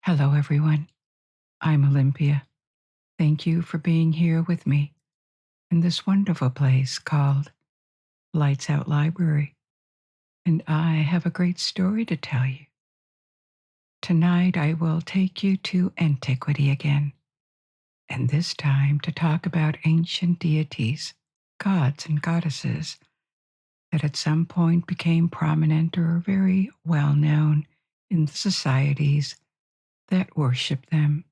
Hello, everyone. I'm Olympia. Thank you for being here with me in this wonderful place called Lights Out Library. And I have a great story to tell you. Tonight, I will take you to Antiquity again, and this time to talk about ancient deities, gods, and goddesses that at some point became prominent or very well known in the societies that worshiped them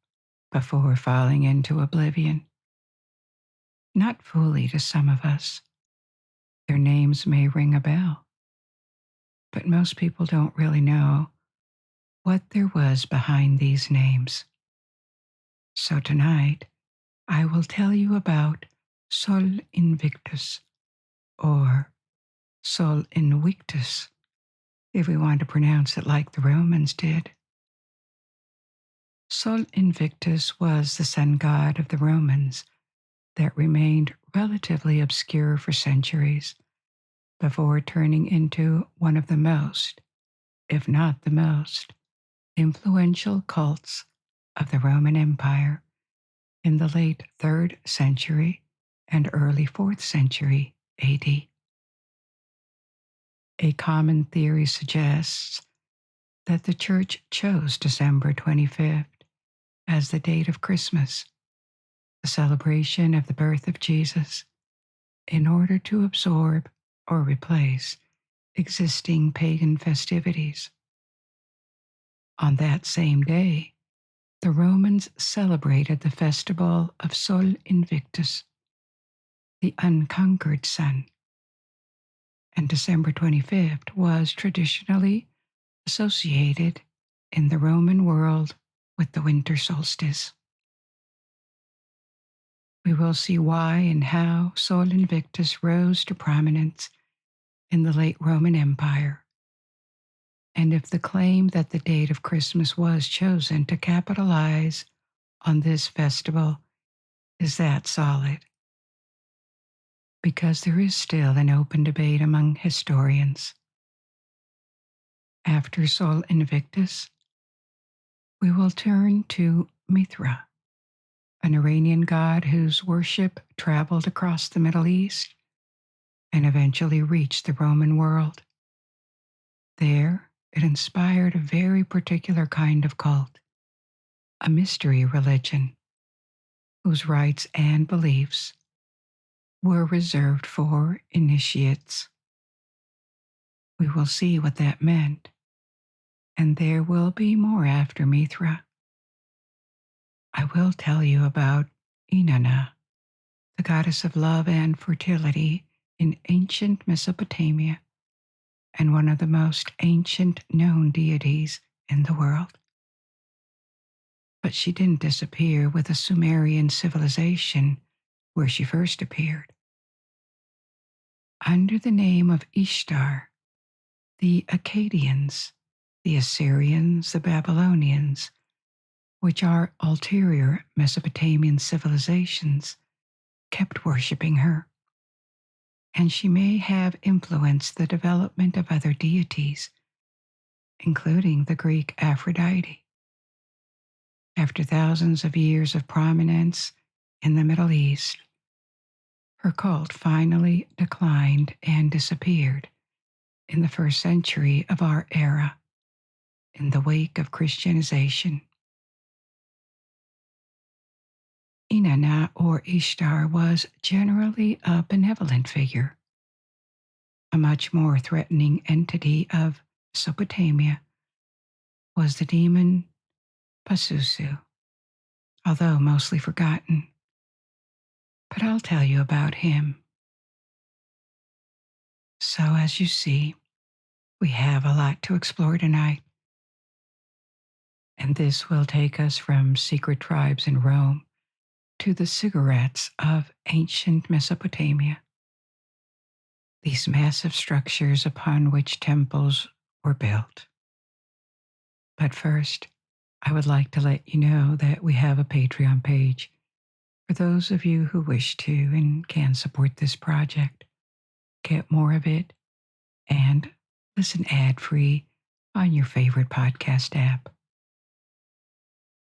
before falling into oblivion. Not fully to some of us. Their names may ring a bell, but most people don't really know what there was behind these names. So tonight, I will tell you about Sol Invictus, or Sol Invictus, if we want to pronounce it like the Romans did. Sol Invictus was the sun god of the Romans that remained relatively obscure for centuries before turning into one of the most, if not the most, influential cults of the Roman Empire in the late 3rd century and early 4th century AD. A common theory suggests that the Church chose December 25th as the date of Christmas, the celebration of the birth of Jesus, in order to absorb or replace existing pagan festivities. On that same day, the Romans celebrated the festival of Sol Invictus, the unconquered sun, and December 25th was traditionally associated in the Roman world with the winter solstice. We will see why and how Sol Invictus rose to prominence in the late Roman Empire, and if the claim that the date of Christmas was chosen to capitalize on this festival is that solid. Because there is still an open debate among historians. After Sol Invictus, we will turn to Mithra, an Iranian god whose worship traveled across the Middle East and eventually reached the Roman world. There, it inspired a very particular kind of cult, a mystery religion, whose rites and beliefs were reserved for initiates. We will see what that meant, and there will be more after Mithra. I will tell you about Inanna, the goddess of love and fertility in ancient Mesopotamia, and one of the most ancient known deities in the world. But she didn't disappear with the Sumerian civilization where she first appeared. Under the name of Ishtar, the Akkadians, the Assyrians, the Babylonians, which are ulterior Mesopotamian civilizations, kept worshipping her, and she may have influenced the development of other deities, including the Greek Aphrodite. After thousands of years of prominence in the Middle East, her cult finally declined and disappeared in the 1st century of our era, in the wake of Christianization. Inanna, or Ishtar, was generally a benevolent figure. A much more threatening entity of Mesopotamia was the demon Pazuzu, although mostly forgotten. But I'll tell you about him. So, as you see, we have a lot to explore tonight. And this will take us from secret tribes in Rome to the ziggurats of ancient Mesopotamia, these massive structures upon which temples were built. But first, I would like to let you know that we have a Patreon page for those of you who wish to and can support this project, get more of it, and listen ad-free on your favorite podcast app.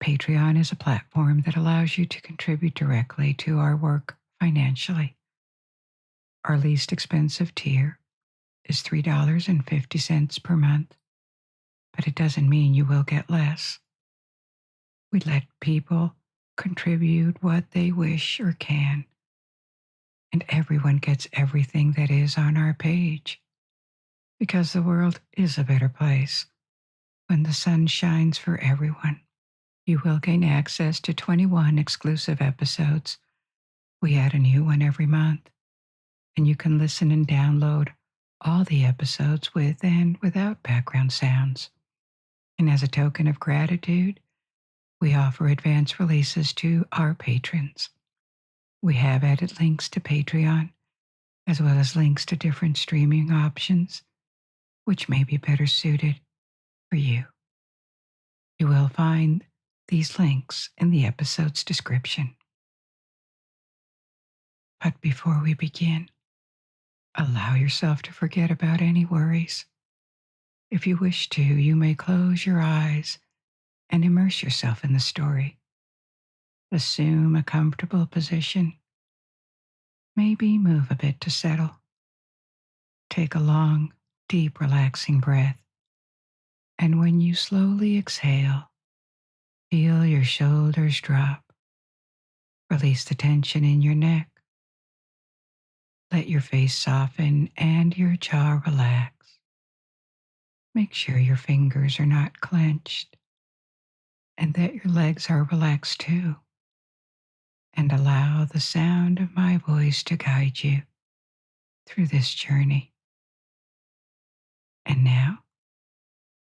Patreon is a platform that allows you to contribute directly to our work financially. Our least expensive tier is $3.50 per month, but it doesn't mean you will get less. We let people contribute what they wish or can, and everyone gets everything that is on our page, because the world is a better place when the sun shines for everyone. You will gain access to 21 exclusive episodes. We add a new one every month, and you can listen and download all the episodes with and without background sounds. And as a token of gratitude, we offer advance releases to our patrons. We have added links to Patreon, as well as links to different streaming options, which may be better suited for you. You will find these links in the episode's description. But before we begin, allow yourself to forget about any worries. If you wish to, you may close your eyes and immerse yourself in the story. Assume a comfortable position. Maybe move a bit to settle. Take a long, deep, relaxing breath. And when you slowly exhale, feel your shoulders drop. Release the tension in your neck. Let your face soften and your jaw relax. Make sure your fingers are not clenched and that your legs are relaxed too. And allow the sound of my voice to guide you through this journey. And now,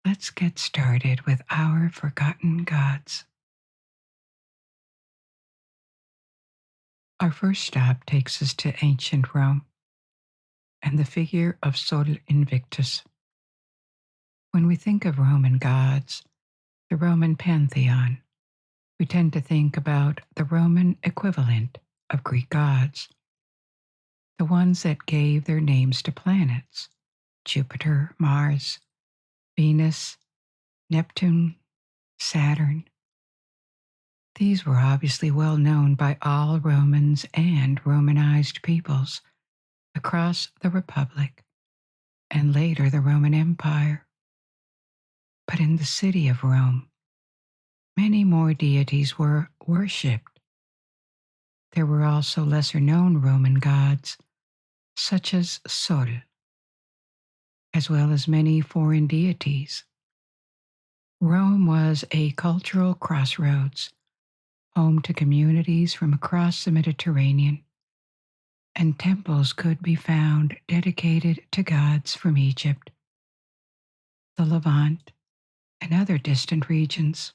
let's get started with our forgotten gods. Our first stop takes us to ancient Rome and the figure of Sol Invictus. When we think of Roman gods, the Roman pantheon, we tend to think about the Roman equivalent of Greek gods, the ones that gave their names to planets: Jupiter, Mars, Venus, Neptune, Saturn. These were obviously well known by all Romans and Romanized peoples across the Republic and later the Roman Empire. But in the city of Rome, many more deities were worshipped. There were also lesser-known Roman gods, such as Sol, as well as many foreign deities. Rome was a cultural crossroads, home to communities from across the Mediterranean, and temples could be found dedicated to gods from Egypt, the Levant, and other distant regions.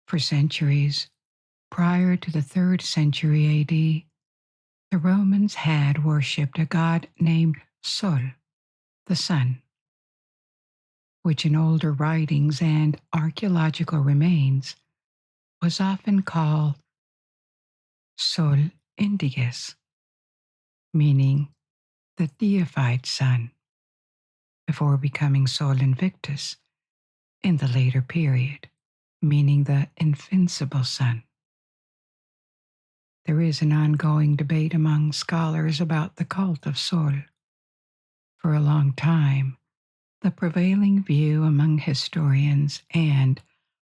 For centuries, prior to the 3rd century AD, the Romans had worshipped a god named Sol, the sun, which in older writings and archaeological remains was often called Sol Indiges, meaning the deified sun, before becoming Sol Invictus in the later period, meaning the invincible sun. There is an ongoing debate among scholars about the cult of Sol. For a long time, the prevailing view among historians and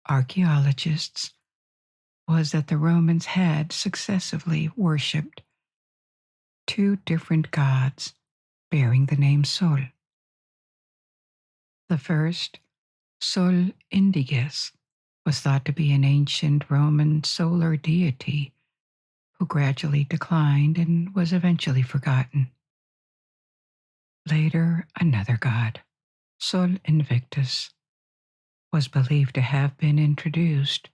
archaeologists was that the Romans had successively worshipped 2 different gods bearing the name Sol. The first, Sol Indiges, was thought to be an ancient Roman solar deity who gradually declined and was eventually forgotten. Later, another god, Sol Invictus, was believed to have been introduced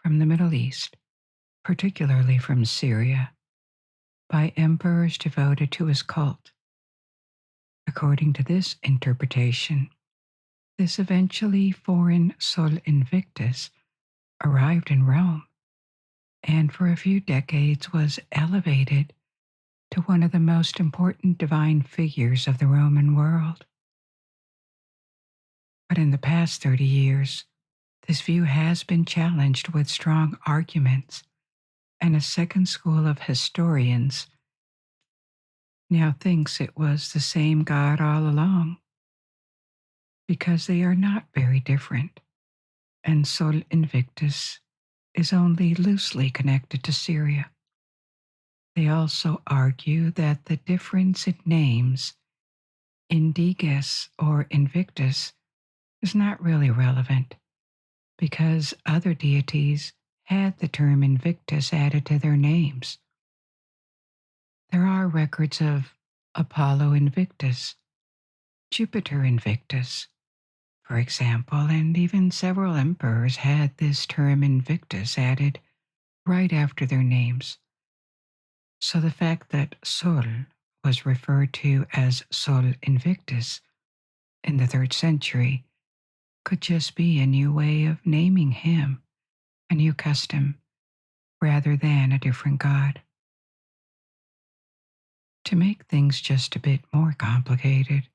from the Middle East, particularly from Syria, by emperors devoted to his cult. According to this interpretation, this eventually foreign Sol Invictus arrived in Rome and for a few decades was elevated to one of the most important divine figures of the Roman world. But in the past 30 years, This view has been challenged with strong arguments, and a second school of historians now thinks it was the same God all along, because they are not very different, and Sol Invictus is only loosely connected to Syria. They also argue that the difference in names, Indiges or Invictus, is not really relevant, because other deities had the term Invictus added to their names. There are records of Apollo Invictus, Jupiter Invictus, for example, and even several emperors had this term Invictus added right after their names. So the fact that Sol was referred to as Sol Invictus in the 3rd century could just be a new way of naming him, a new custom, rather than a different god. To make things just a bit more complicated,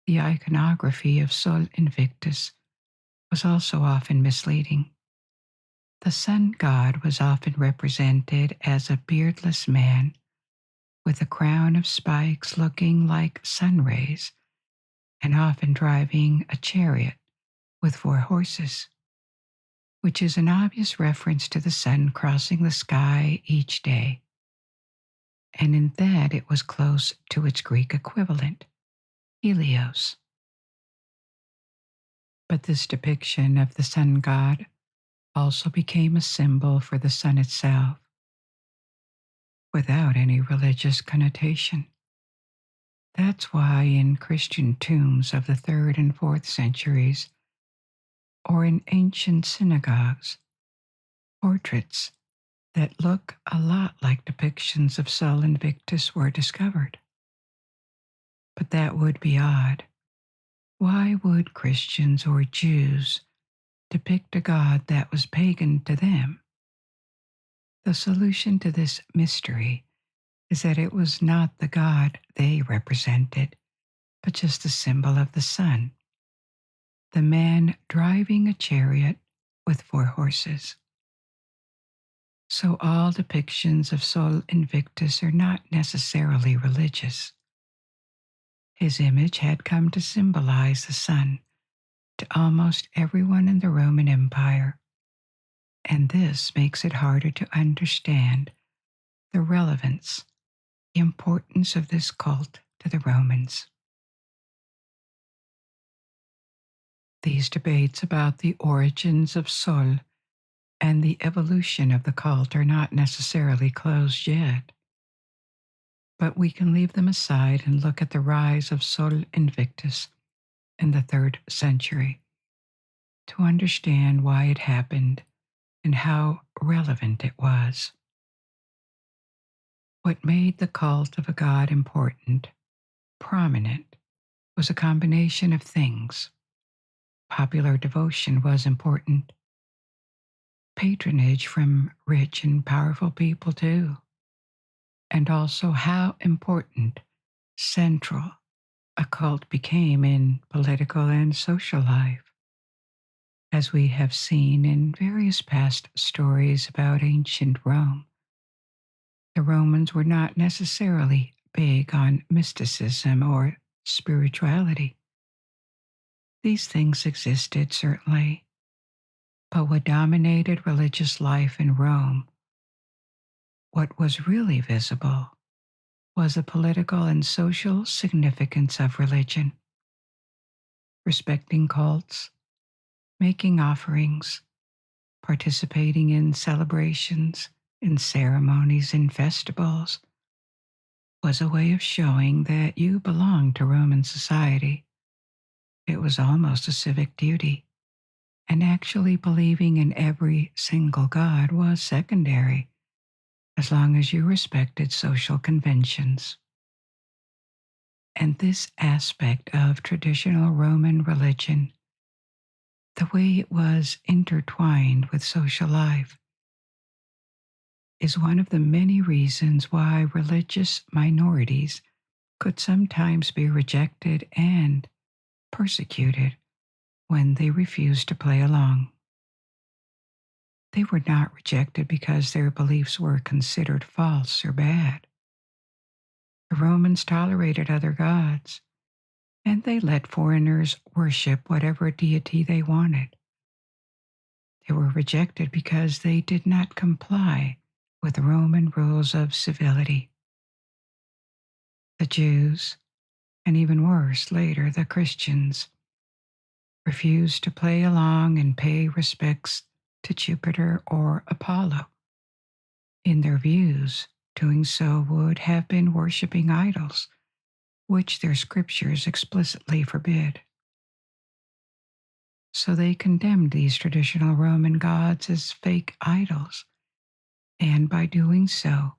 the iconography of Sol Invictus was also often misleading. The sun god was often represented as a beardless man with a crown of spikes looking like sun rays, and often driving a chariot with 4 horses, which is an obvious reference to the sun crossing the sky each day, and in that it was close to its Greek equivalent, Helios. But this depiction of the sun god also became a symbol for the sun itself, without any religious connotation. That's why in Christian tombs of the 3rd and 4th centuries, or in ancient synagogues, portraits that look a lot like depictions of Sol Invictus were discovered. But that would be odd. Why would Christians or Jews depict a god that was pagan to them? The solution to this mystery is that it was not the god they represented, but just a symbol of the sun, the man driving a chariot with 4 horses. So all depictions of Sol Invictus are not necessarily religious. His image had come to symbolize the sun to almost everyone in the Roman Empire, and this makes it harder to understand the relevance, the importance of this cult to the Romans. These debates about the origins of Sol and the evolution of the cult are not necessarily closed yet, but we can leave them aside and look at the rise of Sol Invictus in the 3rd century to understand why it happened and how relevant it was. What made the cult of a god important, prominent, was a combination of things. Popular devotion was important. Patronage from rich and powerful people, too. And also how important, central, a cult became in political and social life. As we have seen in various past stories about ancient Rome, the Romans were not necessarily big on mysticism or spirituality. These things existed, certainly, but what dominated religious life in Rome, what was really visible, was the political and social significance of religion. Respecting cults, making offerings, participating in celebrations, in ceremonies and festivals, was a way of showing that you belonged to Roman society. It was almost a civic duty, and actually believing in every single god was secondary, as long as you respected social conventions. And this aspect of traditional Roman religion, the way it was intertwined with social life, is one of the many reasons why religious minorities could sometimes be rejected and persecuted when they refused to play along. They were not rejected because their beliefs were considered false or bad. The Romans tolerated other gods, and they let foreigners worship whatever deity they wanted. They were rejected because they did not comply with the Roman rules of civility. The Jews, and even worse later, the Christians, refused to play along and pay respects to Jupiter or Apollo. In their views, doing so would have been worshiping idols, which their scriptures explicitly forbid. So they condemned these traditional Roman gods as fake idols, and by doing so,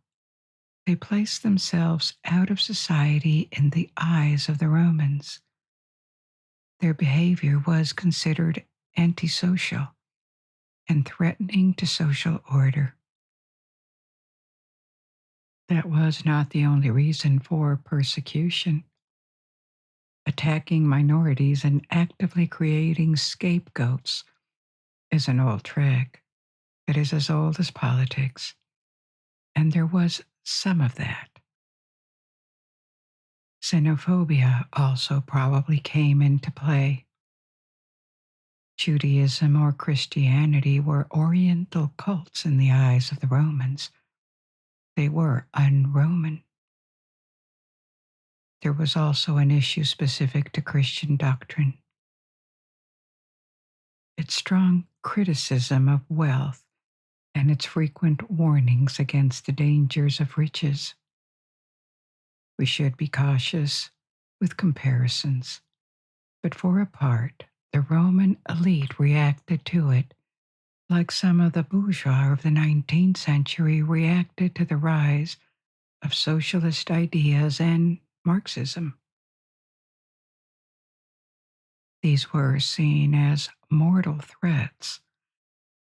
they placed themselves out of society in the eyes of the Romans. Their behavior was considered antisocial and threatening to social order. That was not the only reason for persecution. Attacking minorities and actively creating scapegoats is an old trick that is as old as politics, and there was some of that. Xenophobia also probably came into play. Judaism or Christianity were Oriental cults in the eyes of the Romans. They were un-Roman. There was also an issue specific to Christian doctrine. Its strong criticism of wealth and its frequent warnings against the dangers of riches. We should be cautious with comparisons, but for a part, the Roman elite reacted to it like some of the bourgeois of the 19th century reacted to the rise of socialist ideas and Marxism. These were seen as mortal threats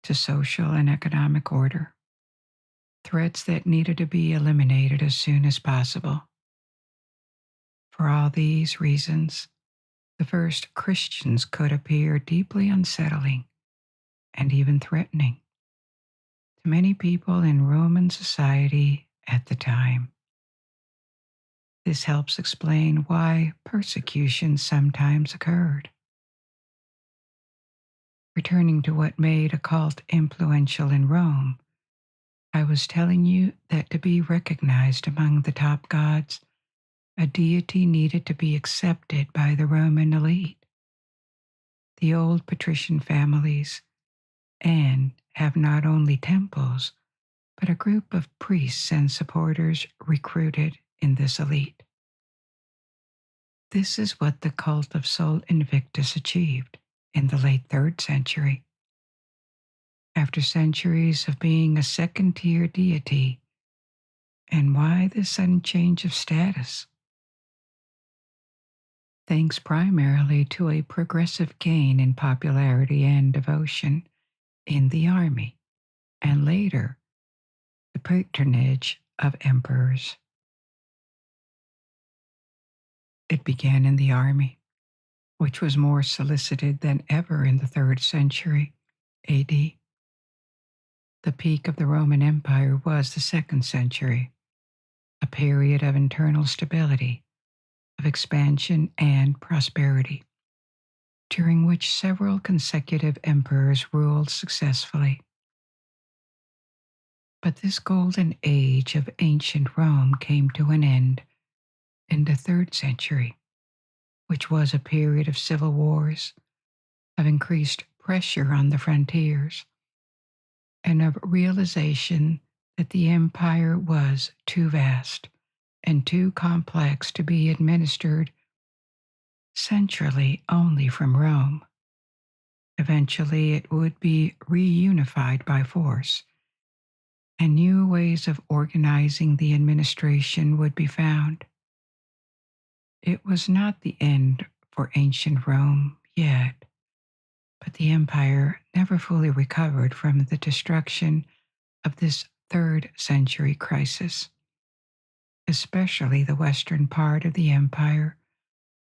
to social and economic order, threats that needed to be eliminated as soon as possible. For all these reasons, the first Christians could appear deeply unsettling and even threatening to many people in Roman society at the time. This helps explain why persecution sometimes occurred. Returning to what made a cult influential in Rome, I was telling you that to be recognized among the top gods, a deity needed to be accepted by the Roman elite, the old patrician families, and have not only temples, but a group of priests and supporters recruited in this elite. This is what the cult of Sol Invictus achieved in the late 3rd century. After centuries of being a second-tier deity, and why this sudden change of status? Thanks primarily to a progressive gain in popularity and devotion in the army, and later, the patronage of emperors. It began in the army, which was more solicited than ever in the 3rd century AD. The peak of the Roman Empire was the 2nd century, a period of internal stability, of expansion and prosperity, during which several consecutive emperors ruled successfully. But this golden age of ancient Rome came to an end in the 3rd century, which was a period of civil wars, of increased pressure on the frontiers, and of realization that the empire was too vast and too complex to be administered centrally only from Rome. Eventually, it would be reunified by force, and new ways of organizing the administration would be found. It was not the end for ancient Rome yet, but the empire never fully recovered from the destruction of this 3rd century crisis. Especially the western part of the empire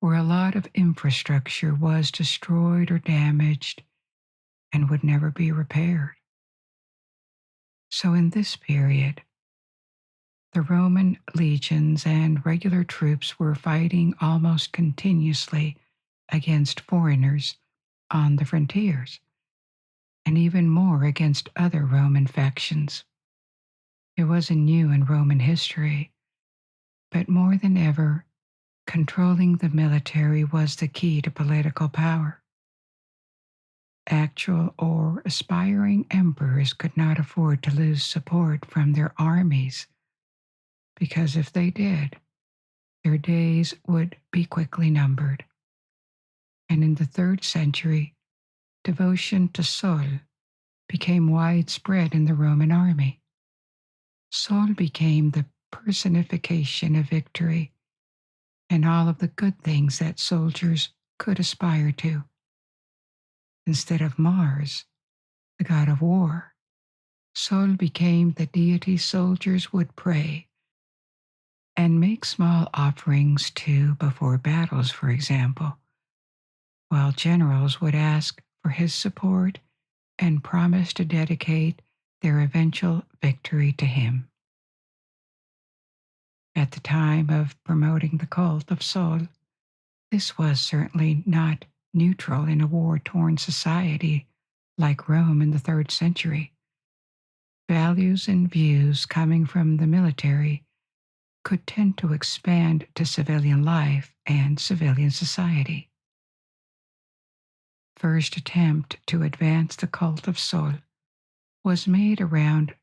where a lot of infrastructure was destroyed or damaged and would never be repaired. So in this period, the Roman legions and regular troops were fighting almost continuously against foreigners on the frontiers, and even more against other Roman factions. It wasn't new in Roman history, but more than ever, controlling the military was the key to political power. Actual or aspiring emperors could not afford to lose support from their armies, because if they did, their days would be quickly numbered. And in the 3rd century, devotion to Sol became widespread in the Roman army. Sol became the personification of victory and all of the good things that soldiers could aspire to. Instead of Mars, the god of war, Sol became the deity soldiers would pray and make small offerings to before battles, for example, while generals would ask for his support and promise to dedicate their eventual victory to him. At the time of promoting the cult of Sol, this was certainly not neutral in a war-torn society like Rome in the 3rd century. Values and views coming from the military could tend to expand to civilian life and civilian society. First attempt to advance the cult of Sol was made around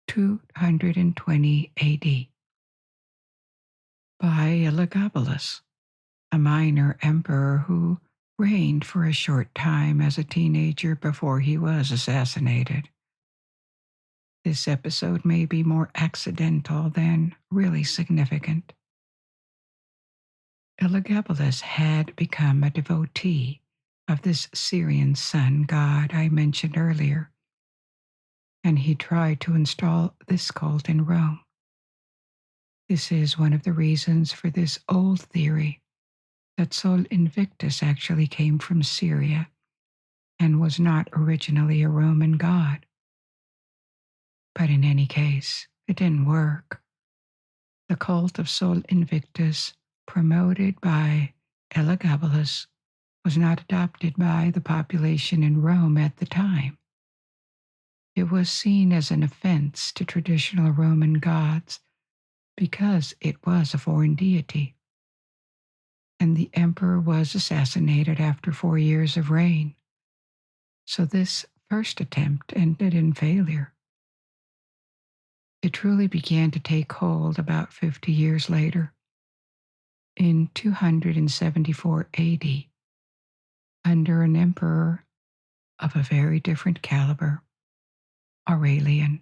220 AD by Elagabalus, a minor emperor who reigned for a short time as a teenager before he was assassinated. This episode may be more accidental than really significant. Elagabalus had become a devotee of this Syrian sun god I mentioned earlier, and he tried to install this cult in Rome. This is one of the reasons for this old theory that Sol Invictus actually came from Syria and was not originally a Roman god. But in any case, it didn't work. The cult of Sol Invictus, promoted by Elagabalus, was not adopted by the population in Rome at the time. It was seen as an offense to traditional Roman gods because it was a foreign deity. And the emperor was assassinated after 4 years of reign. So this first attempt ended in failure. It truly began to take hold about 50 years later, in 274 AD, under an emperor of a very different caliber, Aurelian.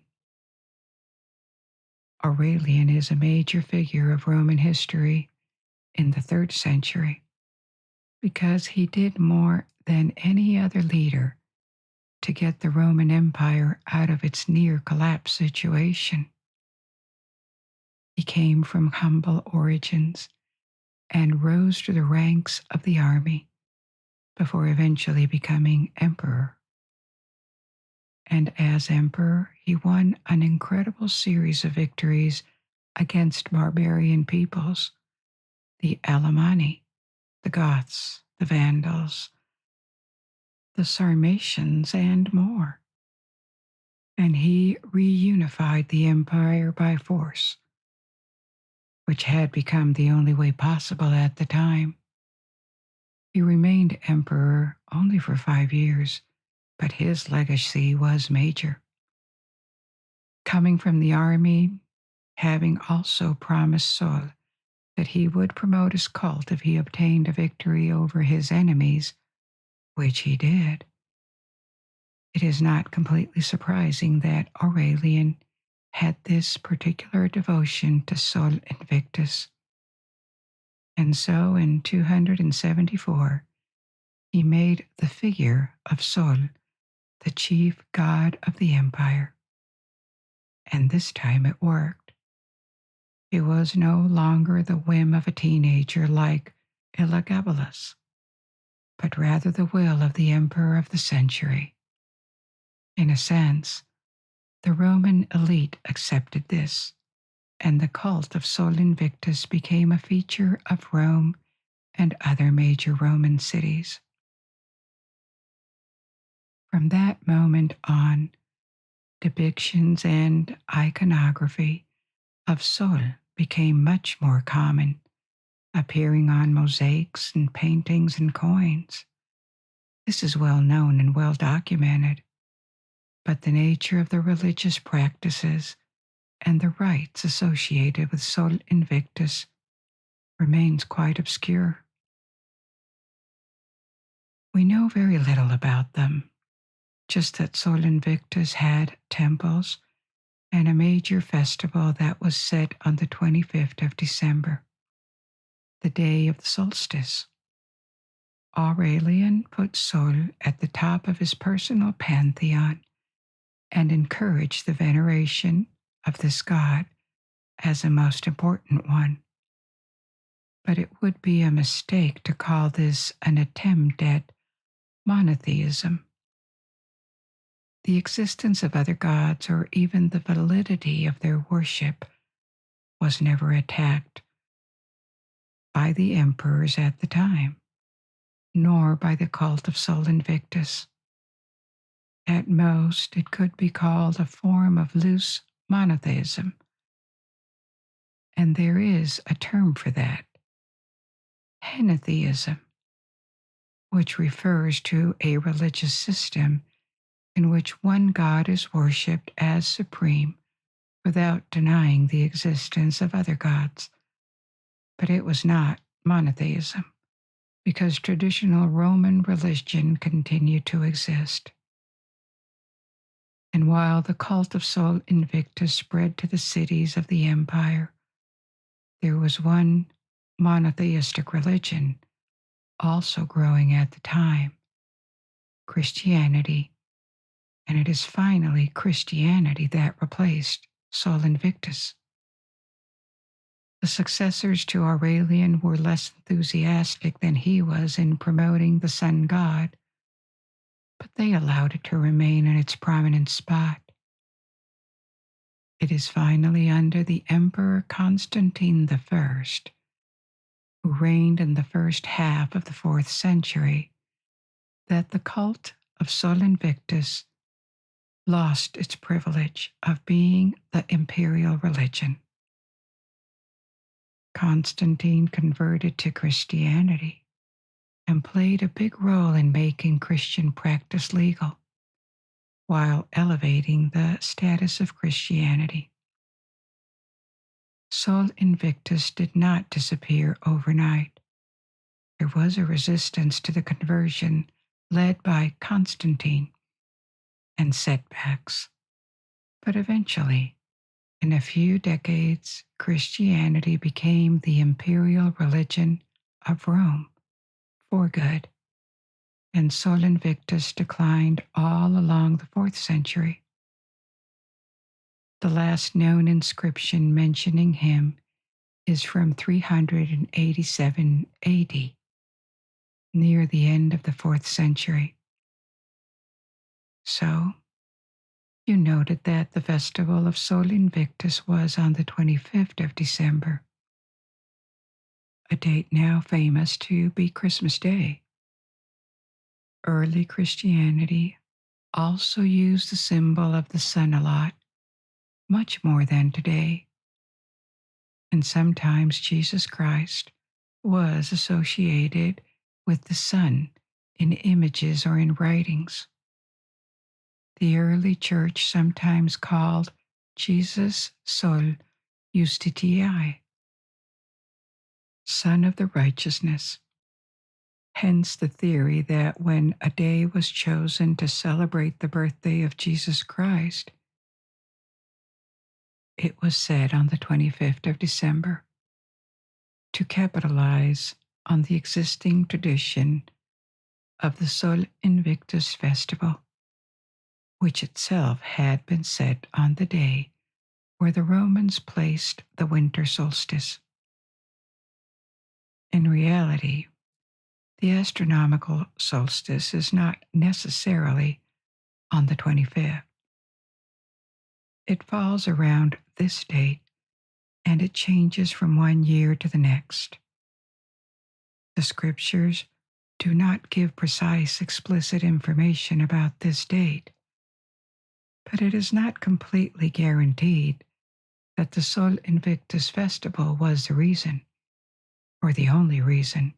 Aurelian is a major figure of Roman history in the 3rd century because he did more than any other leader to get the Roman Empire out of its near collapse situation. He came from humble origins and rose to the ranks of the army before eventually becoming emperor. And as emperor, he won an incredible series of victories against barbarian peoples, the Alemanni, the Goths, the Vandals, the Sarmatians, and more. And he reunified the empire by force, which had become the only way possible at the time. He remained emperor only for 5 years, but his legacy was major. Coming from the army, having also promised Sol that he would promote his cult if he obtained a victory over his enemies, which he did, it is not completely surprising that Aurelian had this particular devotion to Sol Invictus. And so in 274, he made the figure of Sol the chief god of the empire. And this time it worked. It was no longer the whim of a teenager like illegabilis, but rather the will of the emperor of the century. In a sense, the Roman elite accepted this, and the cult of Sol Invictus became a feature of Rome and other major Roman cities. From that moment on, depictions and iconography of Sol became much more common, appearing on mosaics and paintings and coins. This is well known and well documented, but the nature of the religious practices and the rites associated with Sol Invictus remains quite obscure. We know very little about them, just that Sol Invictus had temples and a major festival that was set on the 25th of December, the day of the solstice. Aurelian put Sol at the top of his personal pantheon and encouraged the veneration of this god as a most important one. But it would be a mistake to call this an attempt at monotheism. The existence of other gods or even the validity of their worship was never attacked by the emperors at the time, nor by the cult of Sol Invictus. At most, it could be called a form of loose monotheism, and there is a term for that, henotheism, which refers to a religious system in which one god is worshipped as supreme without denying the existence of other gods. But it was not monotheism, because traditional Roman religion continued to exist. And while the cult of Sol Invictus spread to the cities of the empire, there was one monotheistic religion also growing at the time, Christianity, and it is finally Christianity that replaced Sol Invictus. The successors to Aurelian were less enthusiastic than he was in promoting the sun god, but they allowed it to remain in its prominent spot. It is finally under the Emperor Constantine I, who reigned in the first half of the 4th century, that the cult of Sol Invictus lost its privilege of being the imperial religion. Constantine converted to Christianity and played a big role in making Christian practice legal, while elevating the status of Christianity. Sol Invictus did not disappear overnight. There was a resistance to the conversion led by Constantine and setbacks. But eventually, in a few decades, Christianity became the imperial religion of Rome for good, and Sol Invictus declined all along the 4th century. The last known inscription mentioning him is from 387 AD, near the end of the 4th century. So, you noted that the festival of Sol Invictus was on the 25th of December, a date now famous to be Christmas Day. Early Christianity also used the symbol of the sun a lot, much more than today. And sometimes Jesus Christ was associated with the sun in images or in writings. The early church sometimes called Jesus Sol Justitiae, Son of the Righteousness. Hence the theory that when a day was chosen to celebrate the birthday of Jesus Christ, it was said on the 25th of December, to capitalize on the existing tradition of the Sol Invictus festival, which itself had been set on the day where the Romans placed the winter solstice. In reality, the astronomical solstice is not necessarily on the 25th. It falls around this date and it changes from one year to the next. The scriptures do not give precise, explicit information about this date, but it is not completely guaranteed that the Sol Invictus festival was the reason, or the only reason,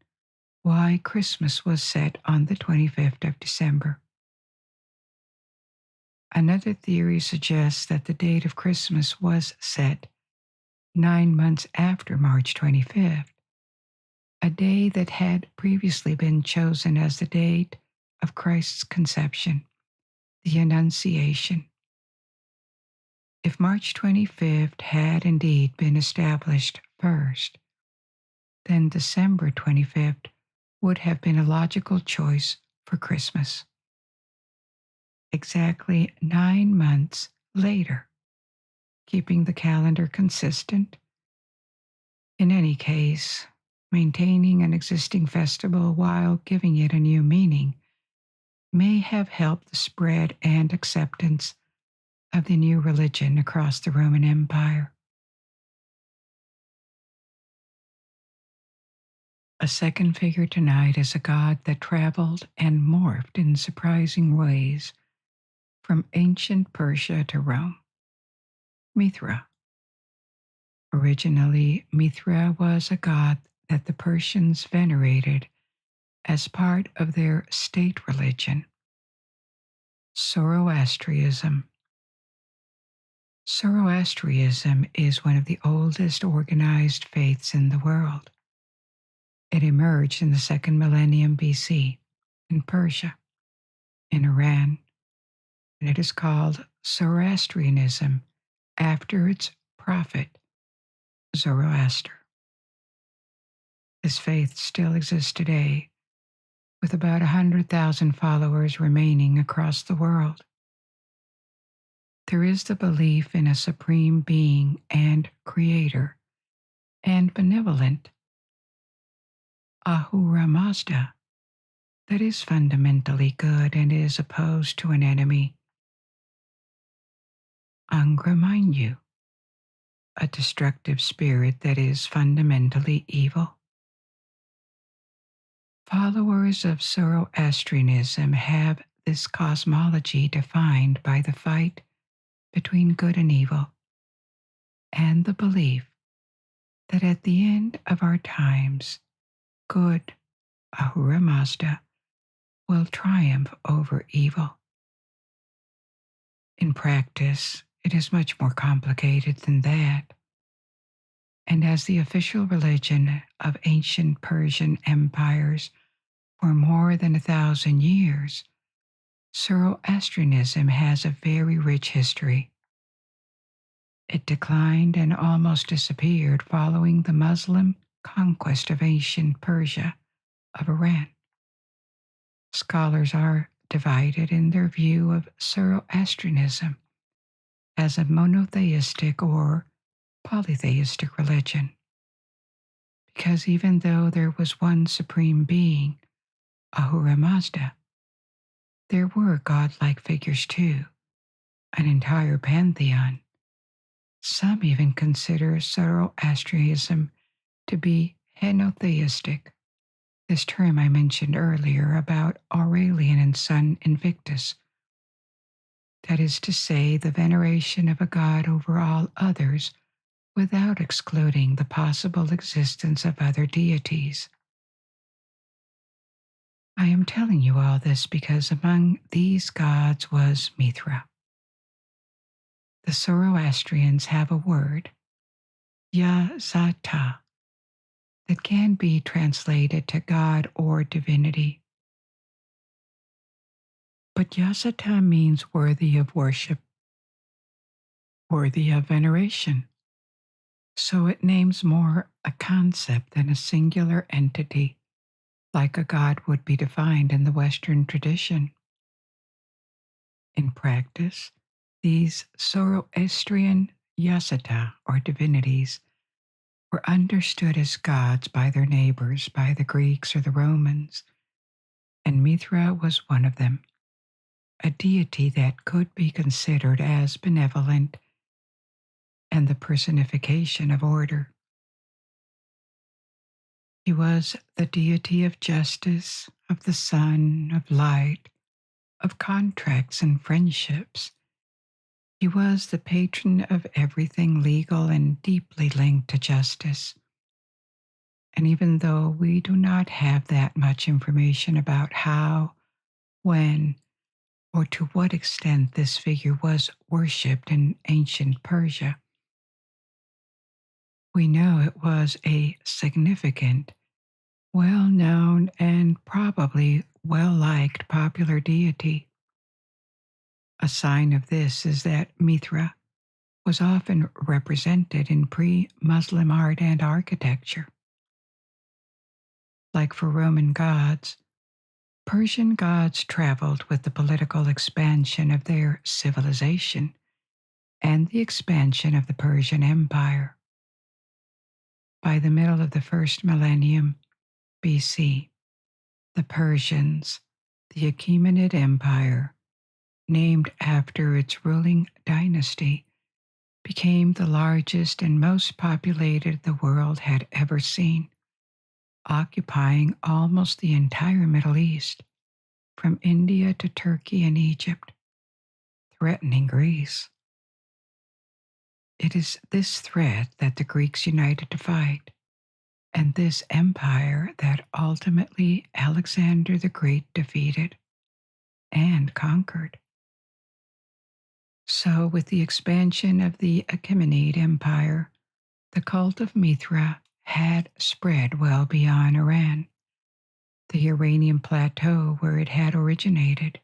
why Christmas was set on the 25th of December. Another theory suggests that the date of Christmas was set 9 months after March 25th, a day that had previously been chosen as the date of Christ's conception, the Annunciation. If March 25th had indeed been established first, then December 25th would have been a logical choice for Christmas. Exactly 9 months later, keeping the calendar consistent. In any case, maintaining an existing festival while giving it a new meaning may have helped the spread and acceptance of the new religion across the Roman Empire. A second figure tonight is a god that traveled and morphed in surprising ways from ancient Persia to Rome. Mithra. Originally, Mithra was a god that the Persians venerated as part of their state religion, Zoroastrianism. Zoroastrianism is one of the oldest organized faiths in the world. It emerged in the second millennium BC in Persia, in Iran, and it is called Zoroastrianism after its prophet, Zoroaster. This faith still exists today, with about 100,000 followers remaining across the world. There is the belief in a supreme being and creator and benevolent Ahura Mazda that is fundamentally good and is opposed to an enemy, Angramanyu, a destructive spirit that is fundamentally evil. Followers of Zoroastrianism have this cosmology defined by the fight between good and evil, and the belief that at the end of our times, good, Ahura Mazda, will triumph over evil. In practice, it is much more complicated than that. And as the official religion of ancient Persian empires for more than 1,000 years, Zoroastrianism has a very rich history. It declined and almost disappeared following the Muslim conquest of ancient Persia of Iran. Scholars are divided in their view of Zoroastrianism as a monotheistic or polytheistic religion. Because even though there was one supreme being, Ahura Mazda, there were godlike figures too, an entire pantheon. Some even consider Zoroastrianism to be henotheistic, this term I mentioned earlier about Aurelian and son Invictus. That is to say, the veneration of a god over all others without excluding the possible existence of other deities. I am telling you all this because among these gods was Mithra. The Zoroastrians have a word, Yazata, that can be translated to God or divinity. But Yazata means worthy of worship, worthy of veneration. So it names more a concept than a singular entity, like a god would be defined in the Western tradition. In practice, these Zoroastrian Yazata, or divinities, were understood as gods by their neighbors, by the Greeks or the Romans, and Mithra was one of them, a deity that could be considered as benevolent and the personification of order. He was the deity of justice, of the sun, of light, of contracts and friendships. He was the patron of everything legal and deeply linked to justice. And even though we do not have that much information about how, when, or to what extent this figure was worshipped in ancient Persia, we know it was a significant, well-known, and probably well-liked popular deity. A sign of this is that Mithra was often represented in pre-Muslim art and architecture. Like for Roman gods, Persian gods traveled with the political expansion of their civilization and the expansion of the Persian Empire. By the middle of the first millennium BC, the Persians, the Achaemenid Empire, named after its ruling dynasty, became the largest and most populated the world had ever seen, occupying almost the entire Middle East, from India to Turkey and Egypt, threatening Greece. It is this threat that the Greeks united to fight, and this empire that ultimately Alexander the Great defeated and conquered. So, with the expansion of the Achaemenid Empire, the cult of Mithra had spread well beyond Iran, the Iranian plateau where it had originated.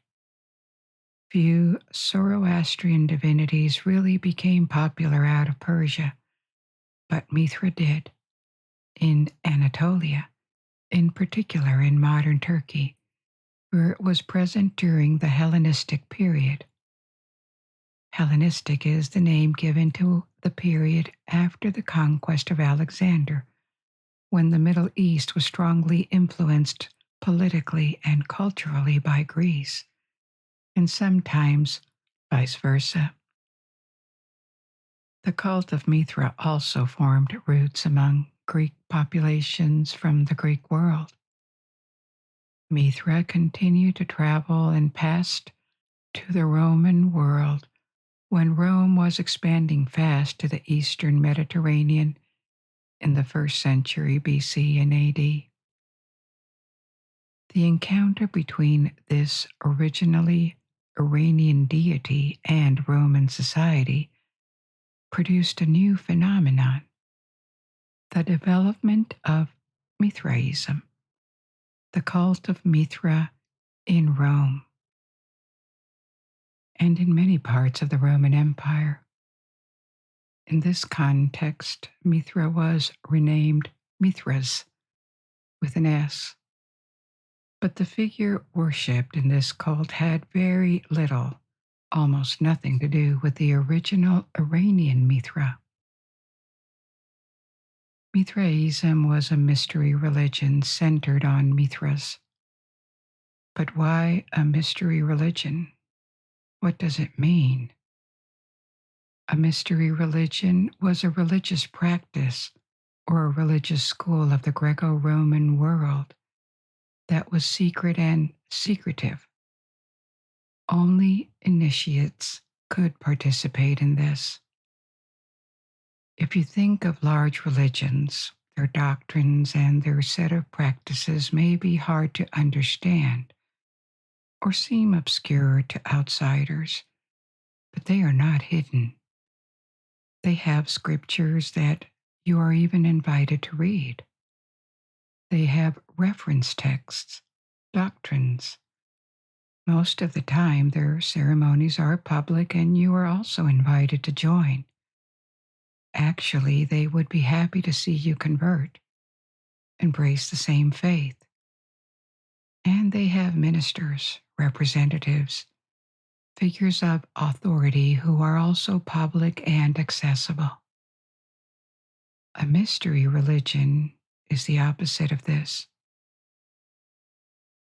Few Zoroastrian divinities really became popular out of Persia, but Mithra did, in Anatolia, in particular in modern Turkey, where it was present during the Hellenistic period. Hellenistic is the name given to the period after the conquest of Alexander, when the Middle East was strongly influenced politically and culturally by Greece, and sometimes vice versa. The cult of Mithra also formed roots among Greek populations from the Greek world. Mithra continued to travel and passed to the Roman world when Rome was expanding fast to the eastern Mediterranean in the 1st century BC and AD. The encounter between this originally Iranian deity and Roman society produced a new phenomenon, the development of Mithraism, the cult of Mithra in Rome and in many parts of the Roman Empire. In this context, Mithra was renamed Mithras with an S. But the figure worshipped in this cult had very little, almost nothing to do with the original Iranian Mithra. Mithraism was a mystery religion centered on Mithras. But why a mystery religion? What does it mean? A mystery religion was a religious practice or a religious school of the Greco-Roman world that was secret and secretive. Only initiates could participate in this. If you think of large religions, their doctrines and their set of practices may be hard to understand or seem obscure to outsiders, but they are not hidden. They have scriptures that you are even invited to read. They have reference texts, doctrines. Most of the time, their ceremonies are public and you are also invited to join. Actually, they would be happy to see you convert, embrace the same faith. And they have ministers, representatives, figures of authority who are also public and accessible. A mystery religion is the opposite of this.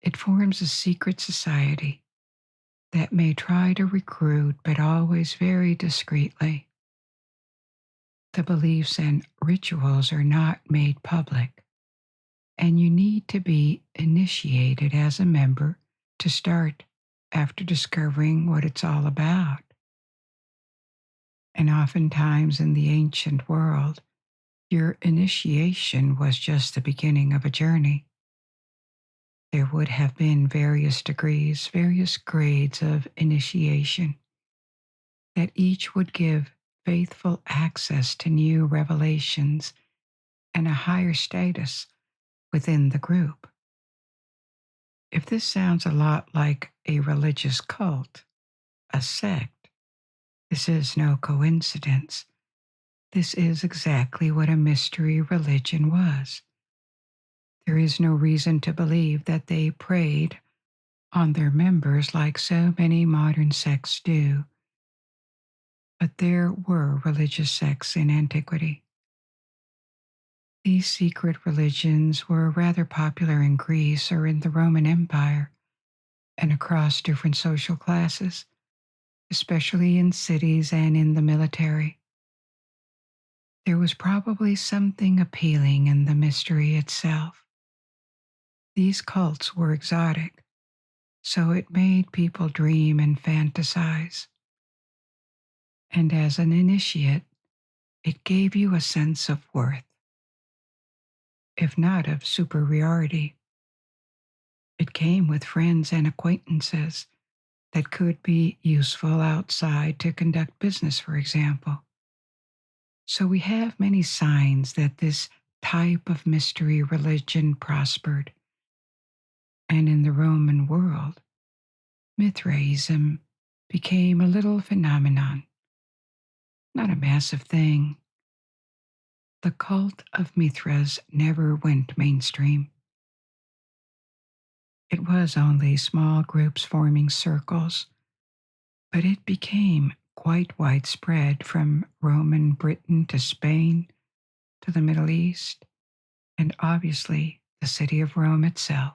It forms a secret society that may try to recruit, but always very discreetly. The beliefs and rituals are not made public, and you need to be initiated as a member to start after discovering what it's all about. And oftentimes in the ancient world, your initiation was just the beginning of a journey. There would have been various degrees, various grades of initiation, that each would give faithful access to new revelations and a higher status within the group. If this sounds a lot like a religious cult, a sect, this is no coincidence. This is exactly what a mystery religion was. There is no reason to believe that they preyed on their members like so many modern sects do. But there were religious sects in antiquity. These secret religions were rather popular in Greece or in the Roman Empire and across different social classes, especially in cities and in the military. There was probably something appealing in the mystery itself. These cults were exotic, so it made people dream and fantasize. And as an initiate, it gave you a sense of worth, if not of superiority. It came with friends and acquaintances that could be useful outside to conduct business, for example. So we have many signs that this type of mystery religion prospered. And in the Roman world, Mithraism became a little phenomenon, not a massive thing. The cult of Mithras never went mainstream. It was only small groups forming circles, but it became quite widespread from Roman Britain to Spain to the Middle East, and obviously the city of Rome itself.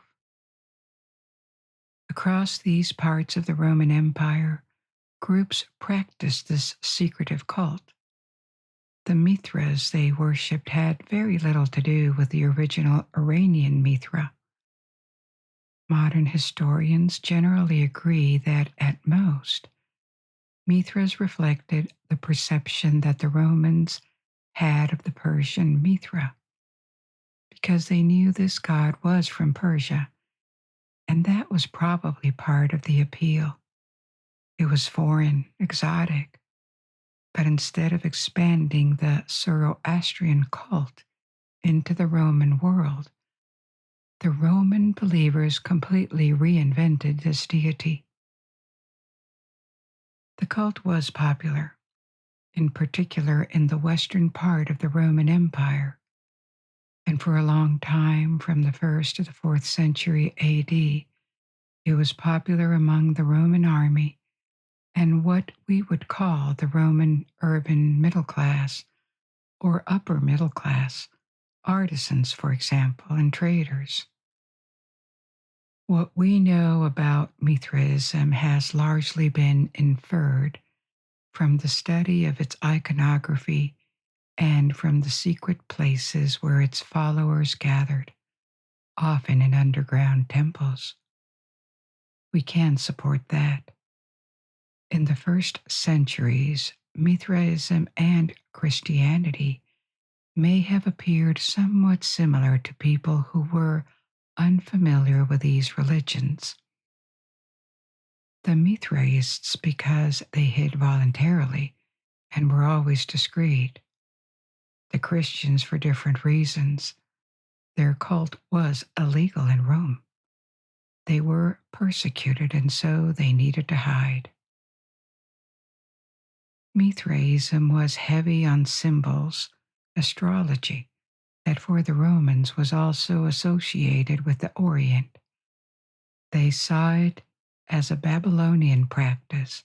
Across these parts of the Roman Empire, groups practiced this secretive cult. The Mithras they worshipped had very little to do with the original Iranian Mithra. Modern historians generally agree that, at most, Mithras reflected the perception that the Romans had of the Persian Mithra, because they knew this god was from Persia, and that was probably part of the appeal. It was foreign, exotic, but instead of expanding the Zoroastrian cult into the Roman world, the Roman believers completely reinvented this deity. The cult was popular, in particular in the western part of the Roman Empire, and for a long time, from the 1st to the 4th century AD, it was popular among the Roman army and what we would call the Roman urban middle class or upper middle class, artisans, for example, and traders. What we know about Mithraism has largely been inferred from the study of its iconography and from the secret places where its followers gathered, often in underground temples. We can support that. In the first centuries, Mithraism and Christianity may have appeared somewhat similar to people who were unfamiliar with these religions. The Mithraists, because they hid voluntarily and were always discreet. The Christians, for different reasons. Their cult was illegal in Rome. They were persecuted, and so they needed to hide. Mithraism was heavy on symbols, astrology, that for the Romans was also associated with the Orient. They saw it as a Babylonian practice,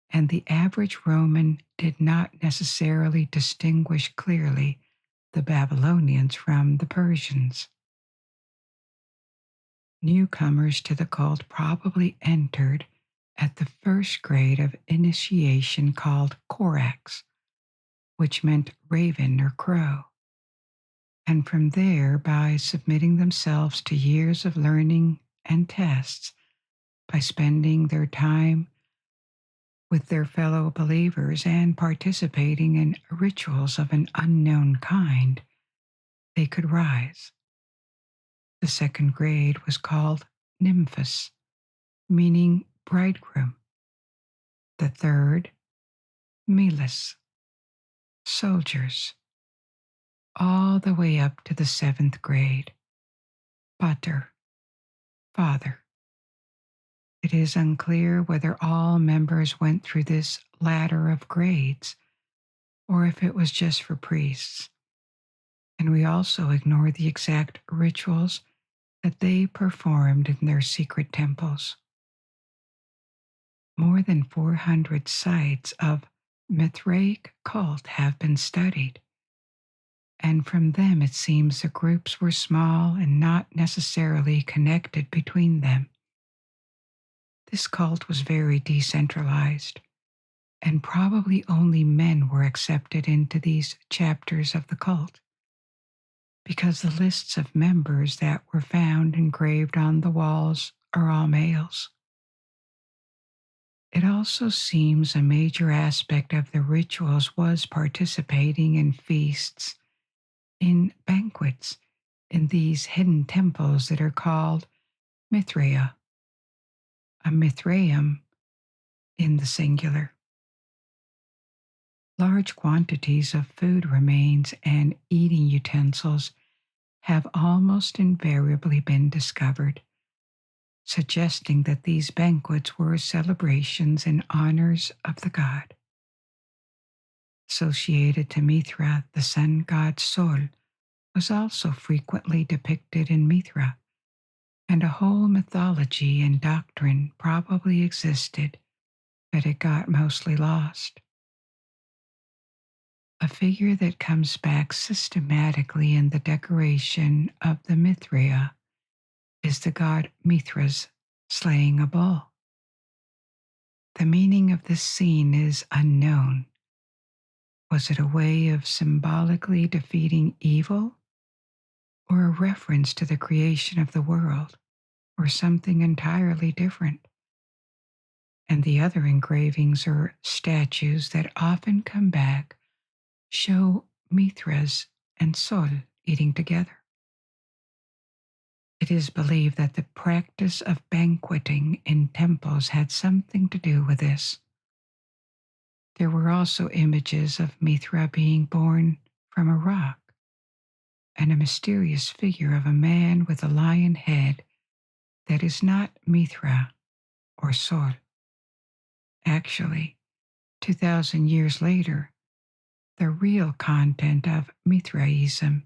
and the average Roman did not necessarily distinguish clearly the Babylonians from the Persians. Newcomers to the cult probably entered at the first grade of initiation called Korax, which meant raven or crow. And from there, by submitting themselves to years of learning and tests, by spending their time with their fellow believers and participating in rituals of an unknown kind, they could rise. The second grade was called Nymphus, meaning bridegroom. The third, Milas, soldiers, all the way up to the seventh grade, Pater, father. It is unclear whether all members went through this ladder of grades, or if it was just for priests. And we also ignore the exact rituals that they performed in their secret temples. More than 400 sites of Mithraic cult have been studied, and from them it seems the groups were small and not necessarily connected between them. This cult was very decentralized, and probably only men were accepted into these chapters of the cult, because the lists of members that were found engraved on the walls are all males. It also seems a major aspect of the rituals was participating in feasts, in banquets, in these hidden temples that are called Mithraea, a Mithraeum in the singular. Large quantities of food remains and eating utensils have almost invariably been discovered, suggesting that these banquets were celebrations in honors of the god. Associated to Mithra, the sun god Sol was also frequently depicted in Mithra, and a whole mythology and doctrine probably existed, but it got mostly lost. A figure that comes back systematically in the decoration of the Mithraea is the god Mithras slaying a bull. The meaning of this scene is unknown. Was it a way of symbolically defeating evil, or a reference to the creation of the world, or something entirely different? And the other engravings or statues that often come back show Mithras and Sol eating together. It is believed that the practice of banqueting in temples had something to do with this. There were also images of Mithra being born from a rock, and a mysterious figure of a man with a lion head that is not Mithra or Sol. Actually, 2,000 years later, the real content of Mithraism,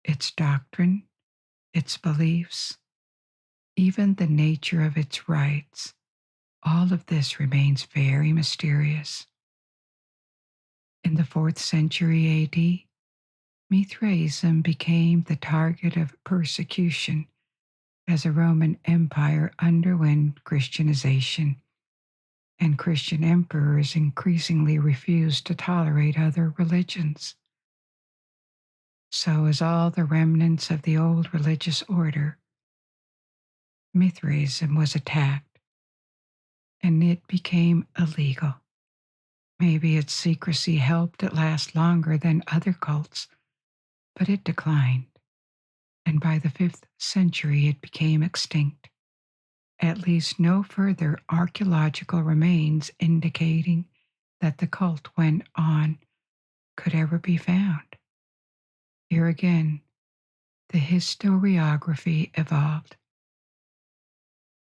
its doctrine, its beliefs, even the nature of its rites, all of this remains very mysterious. In the 4th century AD, Mithraism became the target of persecution as the Roman Empire underwent Christianization, and Christian emperors increasingly refused to tolerate other religions. So, as all the remnants of the old religious order, Mithraism was attacked, and it became illegal. Maybe its secrecy helped it last longer than other cults, but it declined, and by the 5th century it became extinct. At least no further archaeological remains indicating that the cult went on could ever be found. Here again, the historiography evolved.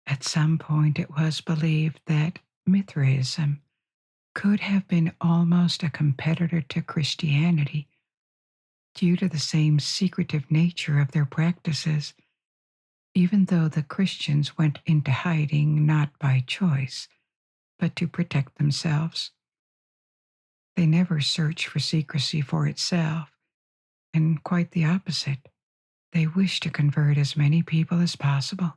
At some point, it was believed that Mithraism could have been almost a competitor to Christianity due to the same secretive nature of their practices, even though the Christians went into hiding not by choice, but to protect themselves. They never searched for secrecy for itself, and quite the opposite. They wished to convert as many people as possible.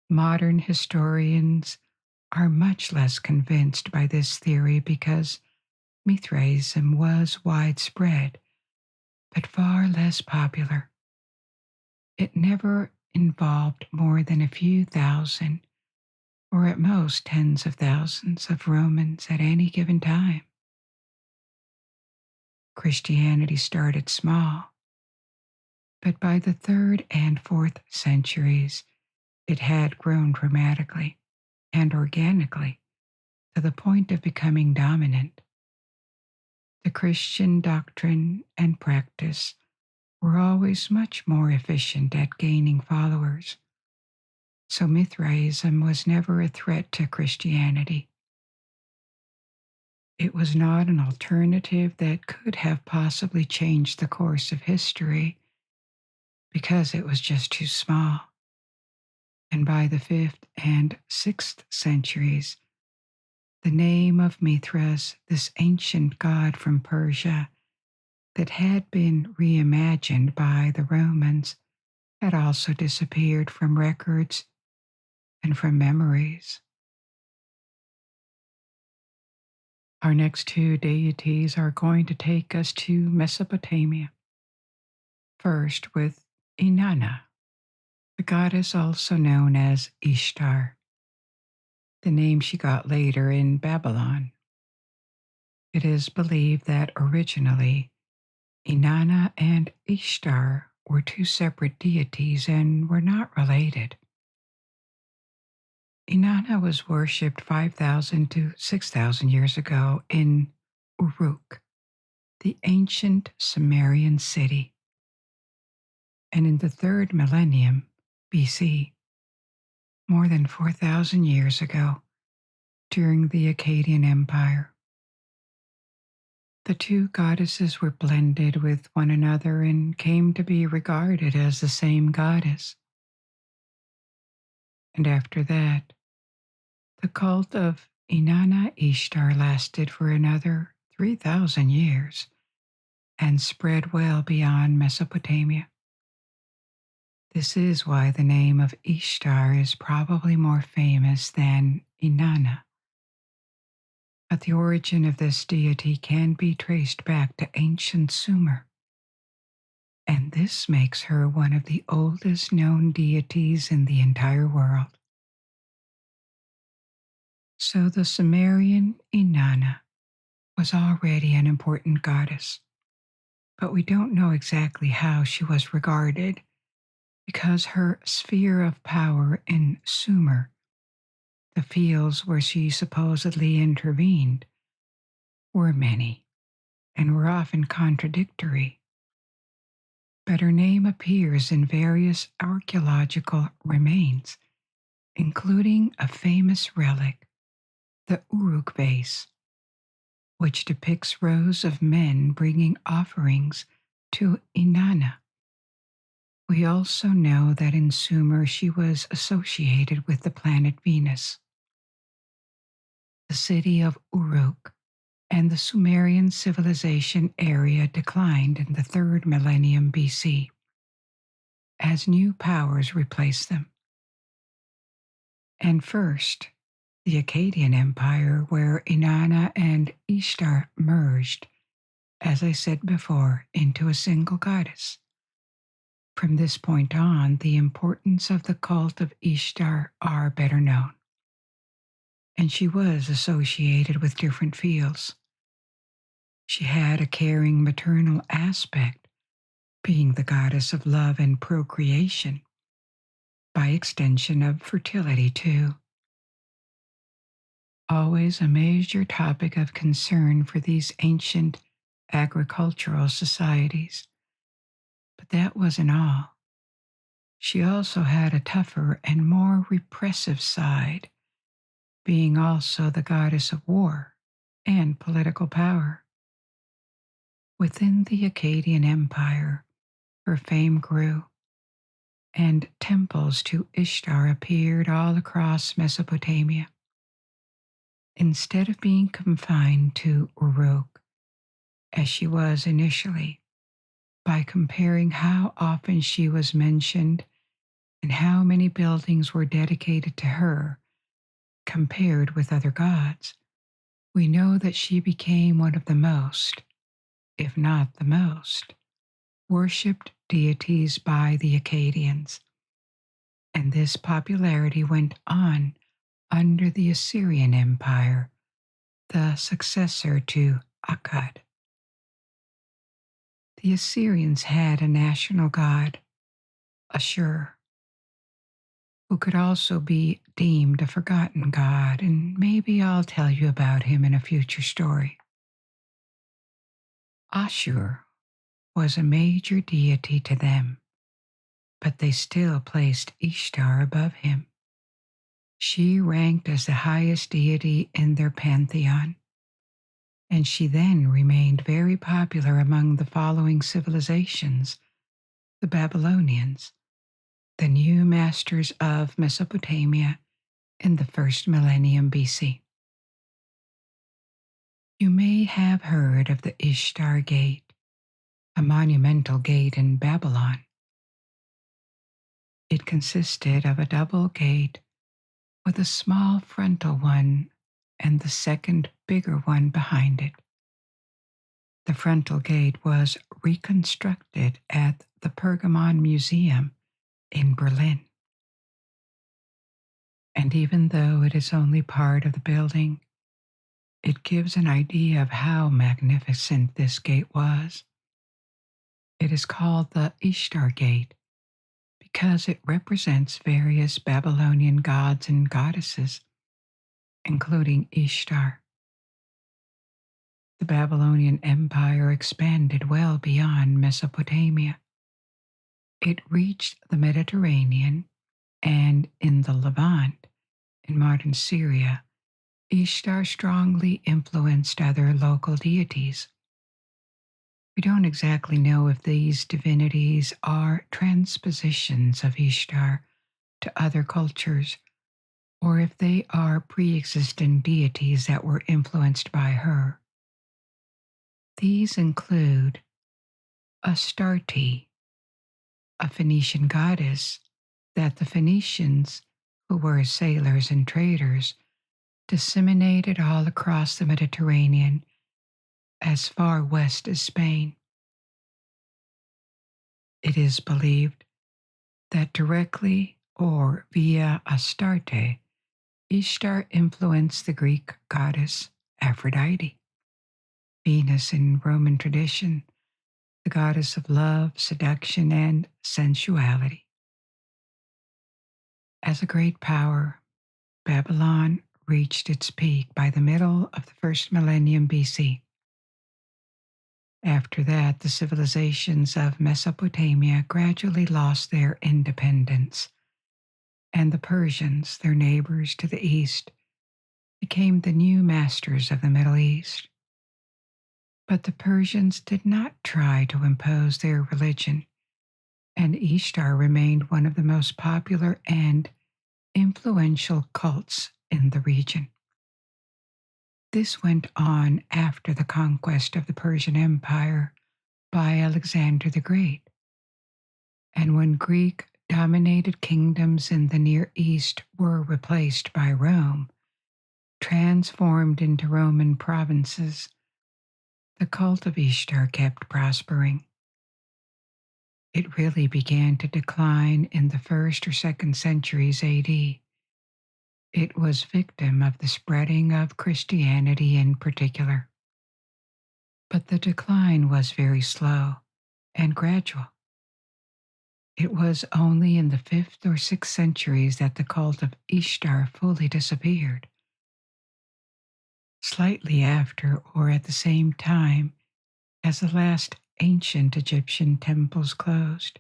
Modern historians are much less convinced by this theory because Mithraism was widespread, but far less popular. It never involved more than a few thousand, or at most tens of thousands of Romans at any given time. Christianity started small, but by the 3rd and 4th centuries, it had grown dramatically and organically to the point of becoming dominant. The Christian doctrine and practice were always much more efficient at gaining followers, so Mithraism was never a threat to Christianity. It was not an alternative that could have possibly changed the course of history because it was just too small. And by the 5th and 6th centuries, the name of Mithras, this ancient god from Persia that had been reimagined by the Romans, had also disappeared from records and from memories. Our next two deities are going to take us to Mesopotamia. First, with Inanna, the goddess also known as Ishtar, the name she got later in Babylon. It is believed that originally Inanna and Ishtar were two separate deities and were not related. Inanna was worshipped 5,000 to 6,000 years ago in Uruk, the ancient Sumerian city. And in the 3rd millennium BC, more than 4,000 years ago, during the Akkadian Empire, the two goddesses were blended with one another and came to be regarded as the same goddess. And after that, the cult of Inanna Ishtar lasted for another 3,000 years and spread well beyond Mesopotamia. This is why the name of Ishtar is probably more famous than Inanna. But the origin of this deity can be traced back to ancient Sumer, and this makes her one of the oldest known deities in the entire world. So the Sumerian Inanna was already an important goddess, but we don't know exactly how she was regarded because her sphere of power in Sumer, the fields where she supposedly intervened, were many and were often contradictory. But her name appears in various archaeological remains, including a famous relic, the Uruk vase, which depicts rows of men bringing offerings to Inanna. We also know that in Sumer she was associated with the planet Venus. The city of Uruk and the Sumerian civilization area declined in the 3rd millennium BC as new powers replaced them. And first, the Akkadian Empire, where Inanna and Ishtar merged, as I said before, into a single goddess. From this point on, the importance of the cult of Ishtar are better known, and she was associated with different fields. She had a caring maternal aspect, being the goddess of love and procreation, by extension of fertility too. Always a major topic of concern for these ancient agricultural societies. But that wasn't all. She also had a tougher and more repressive side, being also the goddess of war and political power. Within the Akkadian Empire, her fame grew, and temples to Ishtar appeared all across Mesopotamia. Instead of being confined to Uruk, as she was initially, by comparing how often she was mentioned and how many buildings were dedicated to her compared with other gods, we know that she became one of the most, if not the most, worshipped deities by the Akkadians, and this popularity went on under the Assyrian Empire, the successor to Akkad. The Assyrians had a national god, Ashur, who could also be deemed a forgotten god, and maybe I'll tell you about him in a future story. Ashur was a major deity to them, but they still placed Ishtar above him. She ranked as the highest deity in their pantheon, and she then remained very popular among the following civilizations: the Babylonians, the new masters of Mesopotamia in the first millennium BC. You may have heard of the Ishtar Gate, a monumental gate in Babylon. It consisted of a double gate with a small frontal one and the second bigger one behind it. The frontal gate was reconstructed at the Pergamon Museum in Berlin. And even though it is only part of the building, it gives an idea of how magnificent this gate was. It is called the Ishtar Gate because it represents various Babylonian gods and goddesses, including Ishtar. The Babylonian Empire expanded well beyond Mesopotamia. It reached the Mediterranean, and in the Levant, in modern Syria, Ishtar strongly influenced other local deities. We don't exactly know if these divinities are transpositions of Ishtar to other cultures, or if they are pre-existing deities that were influenced by her. These include Astarte, a Phoenician goddess that the Phoenicians, who were sailors and traders, disseminated all across the Mediterranean as far west as Spain. It is believed that directly or via Astarte, Ishtar influenced the Greek goddess Aphrodite, Venus in Roman tradition, the goddess of love, seduction, and sensuality. As a great power, Babylon reached its peak by the middle of the first millennium BC. After that, the civilizations of Mesopotamia gradually lost their independence, and the Persians, their neighbors to the east, became the new masters of the Middle East. But the Persians did not try to impose their religion, and Ishtar remained one of the most popular and influential cults in the region. This went on after the conquest of the Persian Empire by Alexander the Great, and when Greek-dominated kingdoms in the Near East were replaced by Rome, transformed into Roman provinces, the cult of Ishtar kept prospering. It really began to decline in the 1st or 2nd centuries AD. It was victim of the spreading of Christianity in particular. But the decline was very slow and gradual. It was only in the 5th or 6th centuries that the cult of Ishtar fully disappeared. Slightly after or at the same time as the last ancient Egyptian temples closed,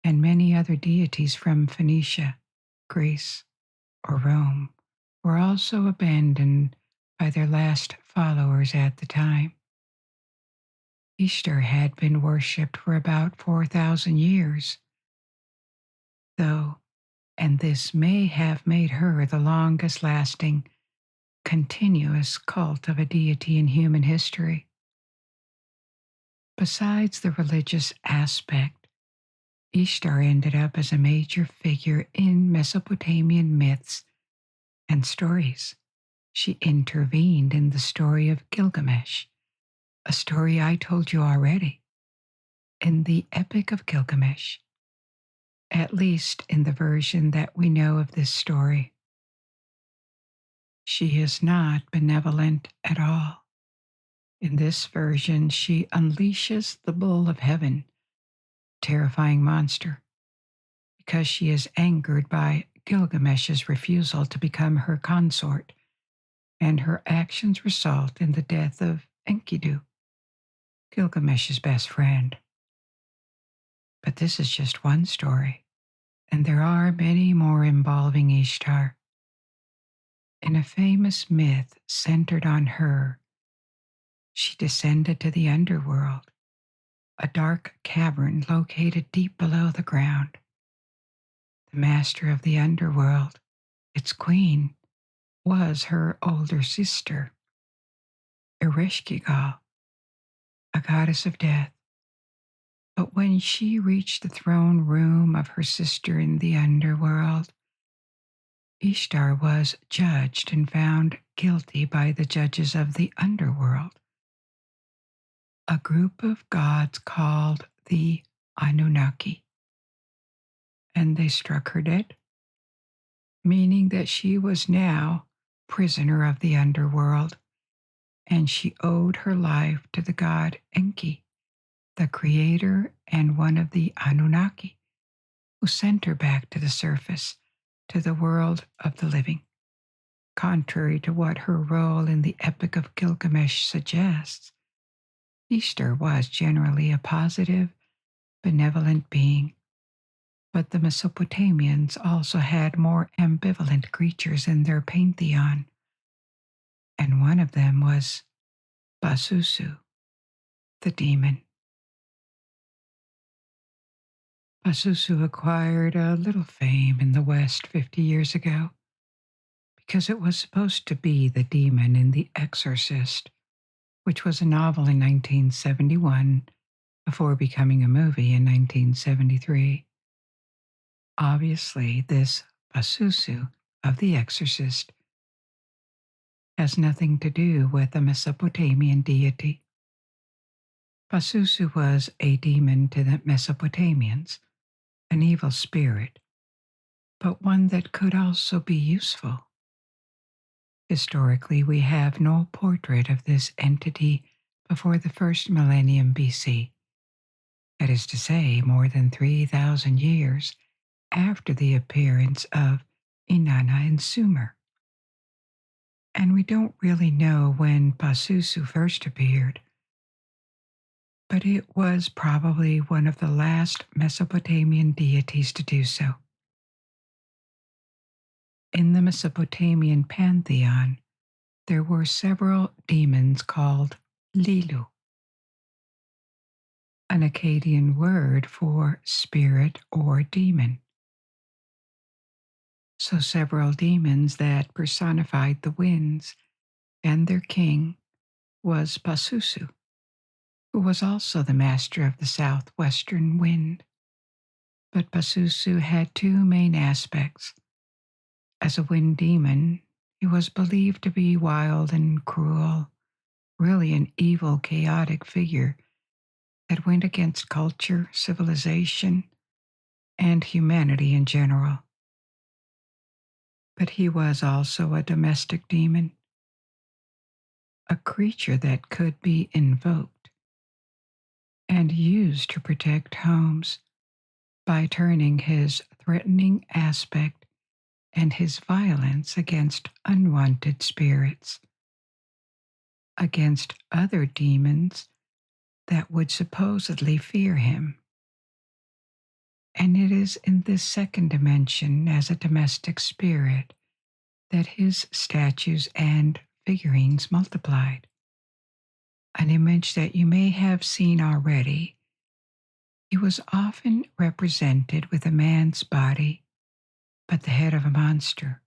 and many other deities from Phoenicia, Greece, or Rome were also abandoned by their last followers at the time. Ishtar had been worshipped for about 4,000 years, though, and this may have made her the longest lasting, continuous cult of a deity in human history. Besides the religious aspect, Ishtar ended up as a major figure in Mesopotamian myths and stories. She intervened in the story of Gilgamesh, a story I told you already. In the Epic of Gilgamesh, at least in the version that we know of this story, she is not benevolent at all. In this version, she unleashes the bull of heaven, a terrifying monster, because she is angered by Gilgamesh's refusal to become her consort, and her actions result in the death of Enkidu, Gilgamesh's best friend. But this is just one story, and there are many more involving Ishtar. In a famous myth centered on her, she descended to the underworld, a dark cavern located deep below the ground. The master of the underworld, its queen, was her older sister, Ereshkigal, a goddess of death. But when she reached the throne room of her sister in the underworld, Ishtar was judged and found guilty by the judges of the underworld, a group of gods called the Anunnaki, and they struck her dead, meaning that she was now prisoner of the underworld, and she owed her life to the god Enki, the creator and one of the Anunnaki, who sent her back to the surface, to the world of the living. Contrary to what her role in the Epic of Gilgamesh suggests, Ishtar was generally a positive, benevolent being, but the Mesopotamians also had more ambivalent creatures in their pantheon, and one of them was Pazuzu, the demon. Pazuzu acquired a little fame in the West 50 years ago because it was supposed to be the demon in The Exorcist, which was a novel in 1971 before becoming a movie in 1973. Obviously, this Pazuzu of The Exorcist has nothing to do with a Mesopotamian deity. Pazuzu was a demon to the Mesopotamians, an evil spirit, but one that could also be useful. Historically, we have no portrait of this entity before the first millennium BC, that is to say, more than 3,000 years after the appearance of Inanna in Sumer. And we don't really know when Pazuzu first appeared, but it was probably one of the last Mesopotamian deities to do so. In the Mesopotamian pantheon, there were several demons called Lilu, an Akkadian word for spirit or demon. So several demons that personified the winds, and their king was Pazuzu, who was also the master of the southwestern wind. But Pazuzu had two main aspects. As a wind demon, he was believed to be wild and cruel, really an evil, chaotic figure that went against culture, civilization, and humanity in general. But he was also a domestic demon, a creature that could be invoked and used to protect homes by turning his threatening aspect and his violence against unwanted spirits, against other demons that would supposedly fear him. And it is in this second dimension, as a domestic spirit, that his statues and figurines multiplied. An image that you may have seen already. He was often represented with a man's body, but the head of a monster,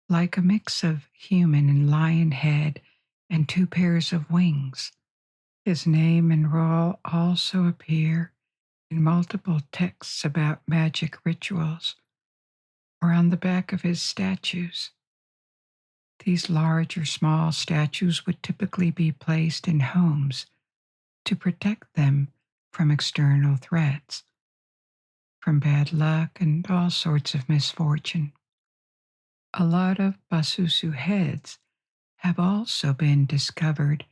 like a mix of human and lion head and two pairs of wings, His name and role also appear in multiple texts about magic rituals or on the back of his statues. These large or small statues would typically be placed in homes to protect them from external threats, from bad luck and all sorts of misfortune. A lot of Pazuzu heads have also been discovered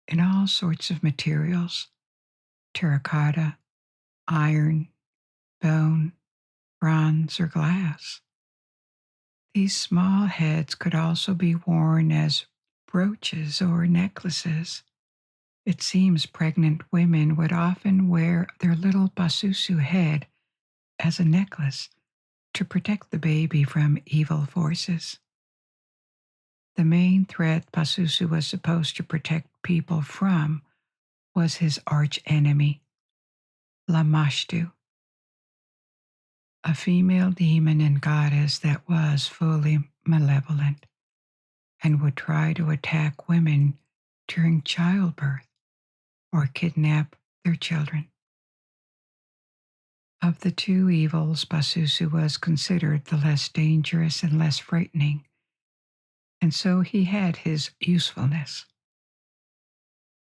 in all sorts of materials: terracotta, iron, bone, bronze, or glass. These small heads could also be worn as brooches or necklaces. It seems pregnant women would often wear their little Pazuzu head as a necklace to protect the baby from evil forces. The main threat Pazuzu was supposed to protect people from was his archenemy, Lamashtu, a female demon and goddess that was fully malevolent and would try to attack women during childbirth or kidnap their children. Of the two evils, Pazuzu was considered the less dangerous and less frightening, and so he had his usefulness.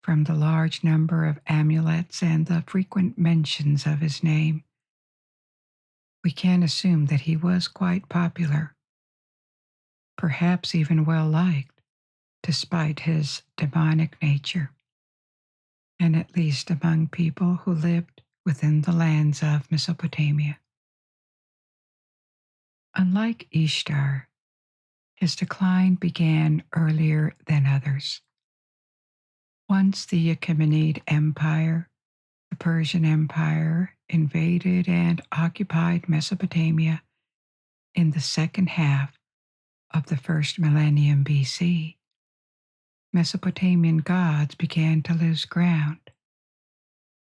From the large number of amulets and the frequent mentions of his name, we can assume that he was quite popular, perhaps even well liked, despite his demonic nature, and at least among people who lived within the lands of Mesopotamia. Unlike Ishtar, his decline began earlier than others. Once the Achaemenid Empire, the Persian Empire, invaded and occupied Mesopotamia in the second half of the first millennium BC, Mesopotamian gods began to lose ground,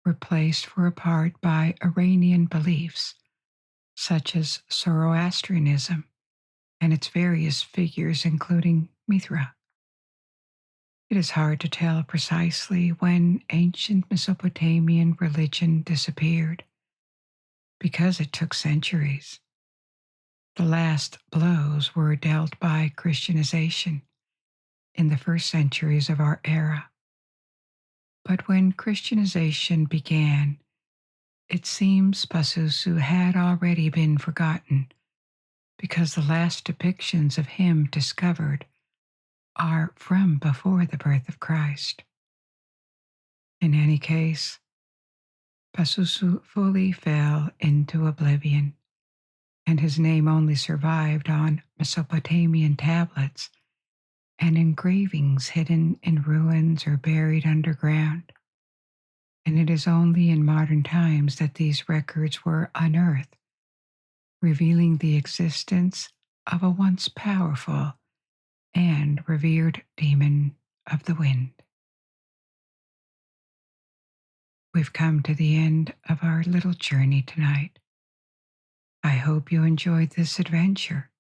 replaced for a part by Iranian beliefs, such as Zoroastrianism and its various figures, including Mithra. It is hard to tell precisely when ancient Mesopotamian religion disappeared, because it took centuries. The last blows were dealt by Christianization in the first centuries of our era. But when Christianization began, it seems Pazuzu had already been forgotten, because the last depictions of him discovered are from before the birth of Christ. In any case, Pazuzu fully fell into oblivion, and his name only survived on Mesopotamian tablets and engravings hidden in ruins or buried underground. And it is only in modern times that these records were unearthed, revealing the existence of a once powerful and revered demon of the wind. We've come to the end of our little journey tonight. I hope you enjoyed this adventure,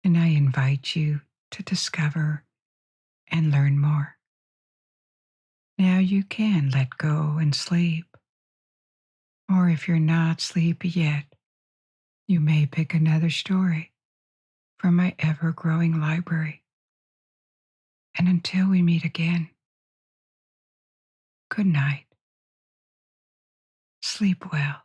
and I invite you to discover and learn more. Now you can let go and sleep, or if you're not sleepy yet, you may pick another story from my ever-growing library. And until we meet again, good night. Sleep well.